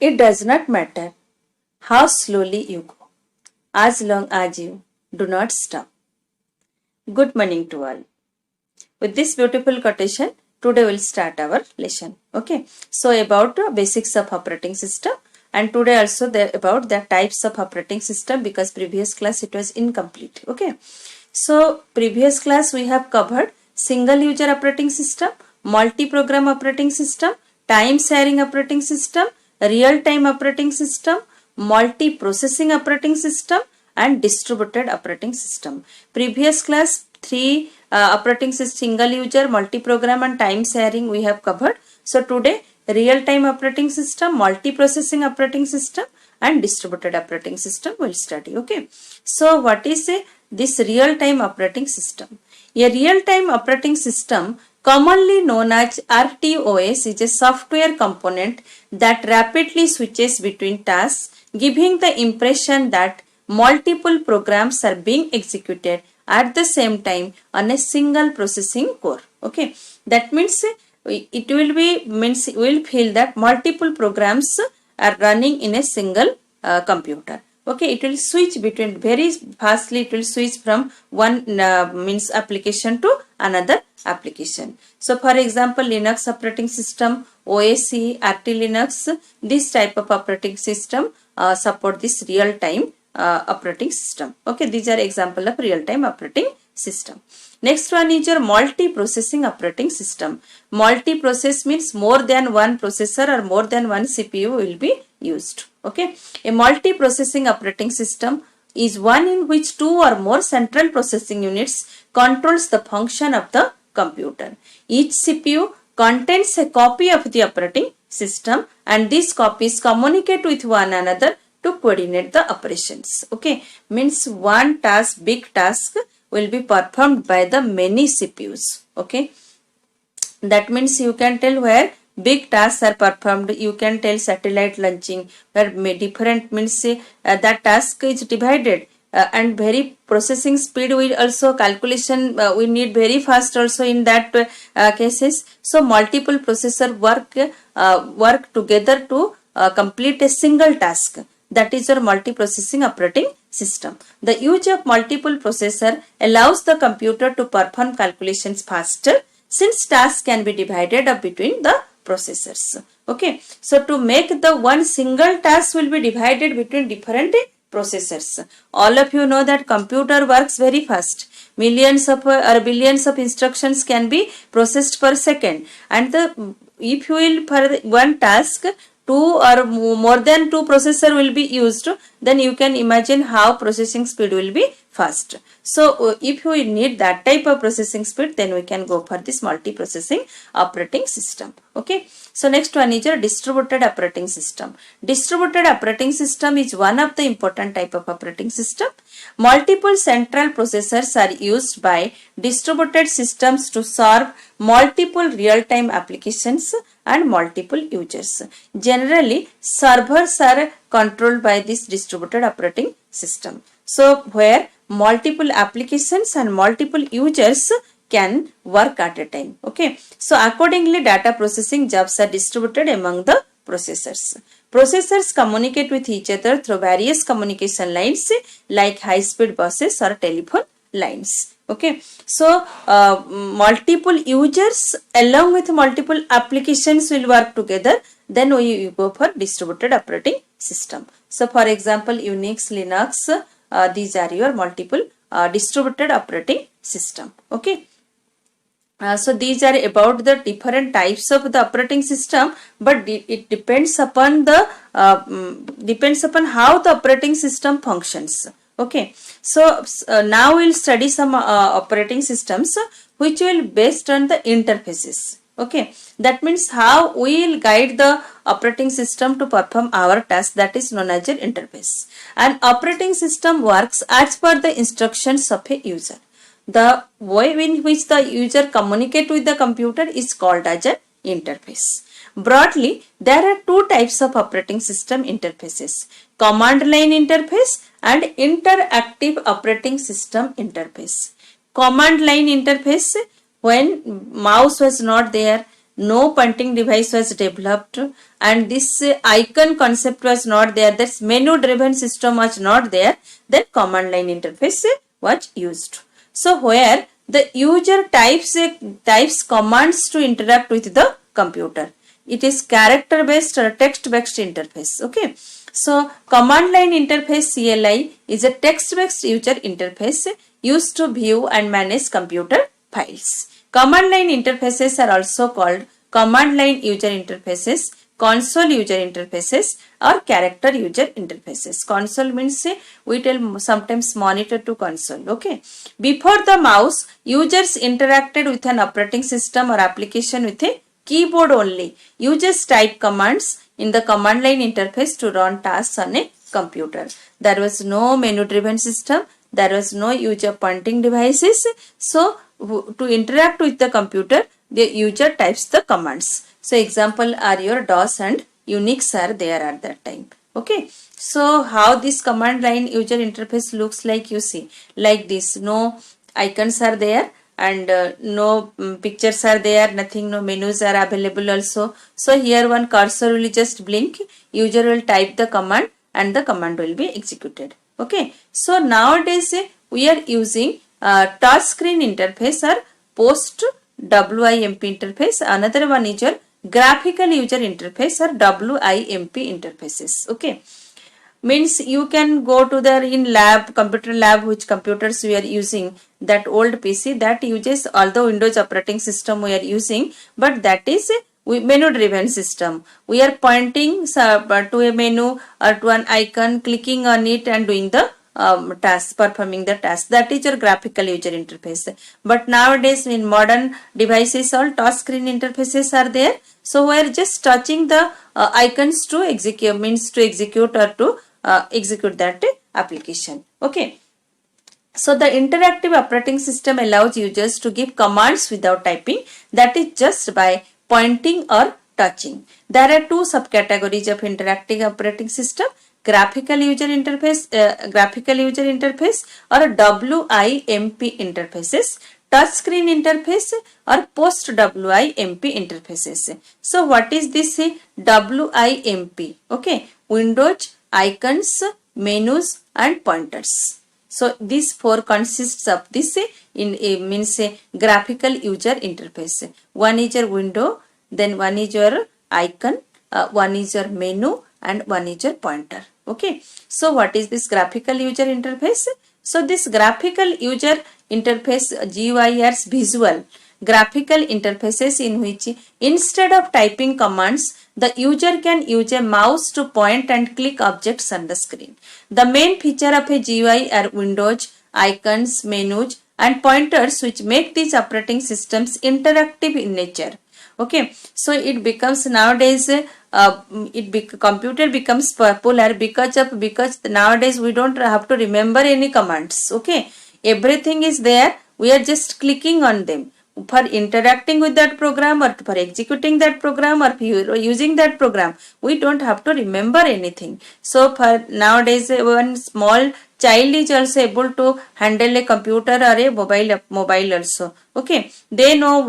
It does not matter how slowly you go, as long as you do not stop. Good morning to all. With this beautiful quotation, today we'll start our lesson. Okay. So about basics of operating system, and today also about the types of operating system, because previous class it was incomplete. Okay. So previous class we have covered single user operating system, multi-program operating system, time sharing operating system, real-time operating system, multi-processing operating system, and distributed operating system. Previous class three operating system, single user, multi-program and time sharing we have covered. So today real-time operating system, multi-processing operating system and distributed operating system we'll study. Okay. So what is this real-time operating system? A real-time operating system, commonly known as RTOS, is a software component that rapidly switches between tasks, giving the impression that multiple programs are being executed at the same time on a single processing core. Okay, that means it will be we will feel that multiple programs are running in a single computer. Okay, it will switch between very fastly. It will switch from one means application to another application. So, for example, Linux operating system, OSE, RT Linux, this type of operating system support this real-time operating system. Okay, these are example of real-time operating system. Next one is your multi-processing operating system. Multi-process means more than one processor or more than one CPU will be used. Okay, a multi-processing operating system is one in which two or more central processing units controls the function of the computer. Each CPU contains a copy of the operating system, and these copies communicate with one another to coordinate the operations. Okay, means one task, big task will be performed by the many CPUs. Okay, that means you can tell where big tasks are performed. You can tell satellite launching, where different means that task is divided and very processing speed will also calculation we need very fast also in that cases. So multiple processor work together to complete a single task. That is your multi-processing operating system. The use of multiple processor allows the computer to perform calculations faster, since tasks can be divided up between the processors. Okay, so to make the one single task will be divided between different processors. All of you know that computer works very fast. Millions of or billions of instructions can be processed per second, and if you will for one task, two or more than two processor will be used, then you can imagine how processing speed will be fast. So if we need that type of processing speed, then we can go for this multi-processing operating system. Okay. So next one is your distributed operating system. Distributed operating system is one of the important type of operating system. Multiple central processors are used by distributed systems to serve multiple real-time applications and multiple users. Generally, servers are controlled by this distributed operating system. So where multiple applications and multiple users can work at a time. Okay. So accordingly, data processing jobs are distributed among the processors. Processors communicate with each other through various communication lines like high-speed buses or telephone lines. Okay. So multiple users along with multiple applications will work together. Then we go for distributed operating system. So for example, Unix, Linux, these are your multiple distributed operating system. Okay. So these are about the different types of the operating system, but it depends upon the how the operating system functions. Okay. So now we'll study some operating systems which will based on the interfaces. Okay, that means how we will guide the operating system to perform our task, that is known as an interface. An operating system works as per the instructions of a user. The way in which the user communicates with the computer is called as an interface. Broadly, there are two types of operating system interfaces: command line interface and interactive operating system interface. Command line interface, when mouse was not there, no pointing device was developed, and this icon concept was not there, this menu driven system was not there, then command line interface was used. So where the user types commands to interact with the computer. It is character based or text based interface. Okay. So command line interface CLI is a text based user interface used to view and manage computer files. Command line interfaces are also called command line user interfaces, console user interfaces, or character user interfaces. Console means we tell sometimes monitor to console. Okay. Before the mouse, users interacted with an operating system or application with a keyboard only. Users type commands in the command line interface to run tasks on a computer. There was no menu driven system. There was no user pointing devices. So to interact with the computer, the user types the commands. So example are your DOS and Unix are there at that time. Okay. So how this command line user interface looks like, you see, like this. No icons are there, and no pictures are there, nothing, no menus are available also. So here one cursor will just blink, user will type the command and the command will be executed. Okay. So nowadays we are using touch screen interface or post WIMP interface. Another one is your graphical user interface or WIMP interfaces. Okay. Means you can go to the in lab, computer lab, which computers we are using, that old PC that uses all the Windows operating system we are using, but that is a menu driven system. We are pointing to a menu or to an icon, clicking on it and doing the task, performing the task. That is your graphical user interface. But nowadays in modern devices all touch screen interfaces are there. So we are just touching the icons to execute, means to execute or to execute that application. Okay. So the interactive operating system allows users to give commands without typing, that is just by pointing or touching. There are two subcategories of interactive operating system: graphical user interface or WIMP interfaces, touch screen interface or post WIMP interfaces. So what is this WIMP? Okay, Windows, icons, menus and pointers. So these four consists of this means a graphical user interface. One is your window, then one is your icon, one is your menu and one is your pointer. Okay. So what is this graphical user interface? So this graphical user interface GUIs visual graphical interfaces in which instead of typing commands, the user can use a mouse to point and click objects on the screen. The main feature of a GUI are windows, icons, menus and pointers, which make these operating systems interactive in nature. Okay, so it becomes nowadays computer becomes popular because nowadays we don't have to remember any commands. Okay, everything is there. We are just clicking on them for interacting with that program or for executing that program or using that program. We don't have to remember anything. So for nowadays one small child is also able to handle a computer or a mobile also. Okay, they know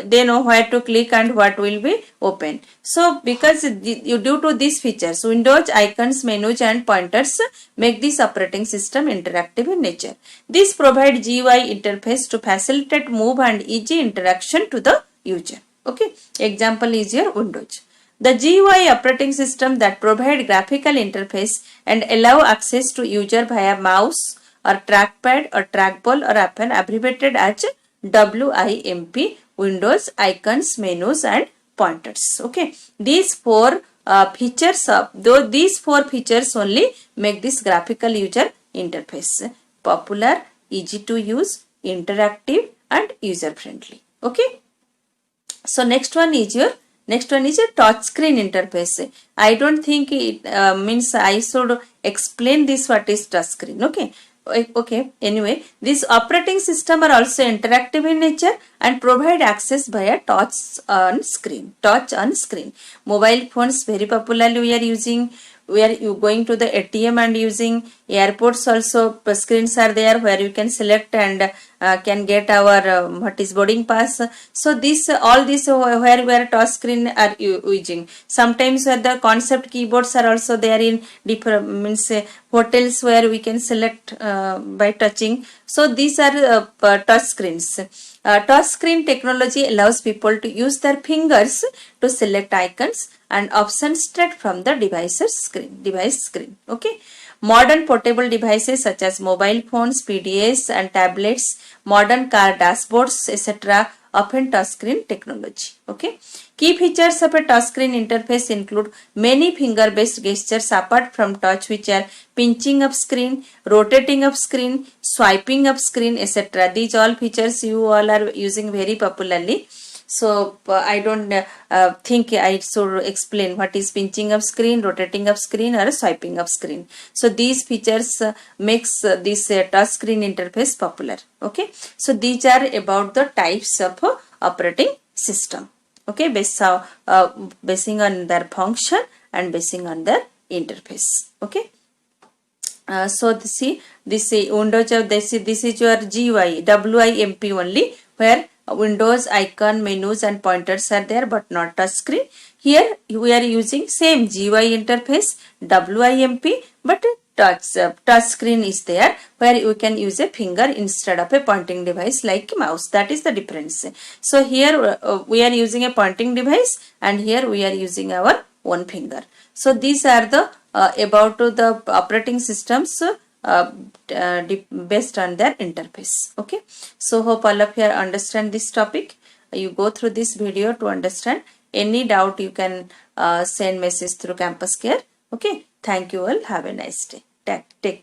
they know where to click and what will be open. So because due to these features, windows, icons, menus and pointers make this operating system interactive in nature. These provide GUI interface to facilitate move and easy interaction to the user. Okay, example is your Windows. The GUI operating system that provide graphical interface and allow access to user via mouse or trackpad or trackball or often abbreviated as WIMP, windows, icons, menus and pointers. Okay, these four features only make this graphical user interface popular, easy to use, interactive and user friendly. Okay, so next one is your touch screen interface. I don't think it means I should explain this what is touch screen. Okay. Anyway, this operating system are also interactive in nature and provide access via touch on screen. Mobile phones very popularly we are using. we are you going to the ATM and using airports also screens are there where you can select and can get our what is boarding pass. So this all this where touch screen are using. Sometimes where the concept keyboards are also there in different means hotels where we can select by touching. So these are touch screens. Touch screen technology allows people to use their fingers to select icons and options straight from the device screen. Okay. Modern portable devices such as mobile phones, PDAs and tablets, modern car dashboards, etc. often touchscreen technology. Okay. Key features of a touchscreen interface include many finger-based gestures apart from touch, which are pinching of screen, rotating of screen, swiping of screen, etc. These all features you all are using very popularly. So I don't think I should explain what is pinching of screen, rotating of screen or swiping of screen. So these features makes this touch screen interface popular. Okay. So these are about the types of operating system. Okay, basing on their function and basing on their interface. Okay. So this Windows of this is your GUI WIMP only, where Windows icon, menus and pointers are there but not touch screen. Here we are using same GUI interface WIMP but touch screen is there where you can use a finger instead of a pointing device like mouse. That is the difference. So here we are using a pointing device and here we are using our one finger. So these are the about the operating systems based on their interface. Okay. So hope all of you understand this topic. You go through this video to understand. Any doubt you can send message through Campus Care. Okay. Thank you all. Have a nice day. Take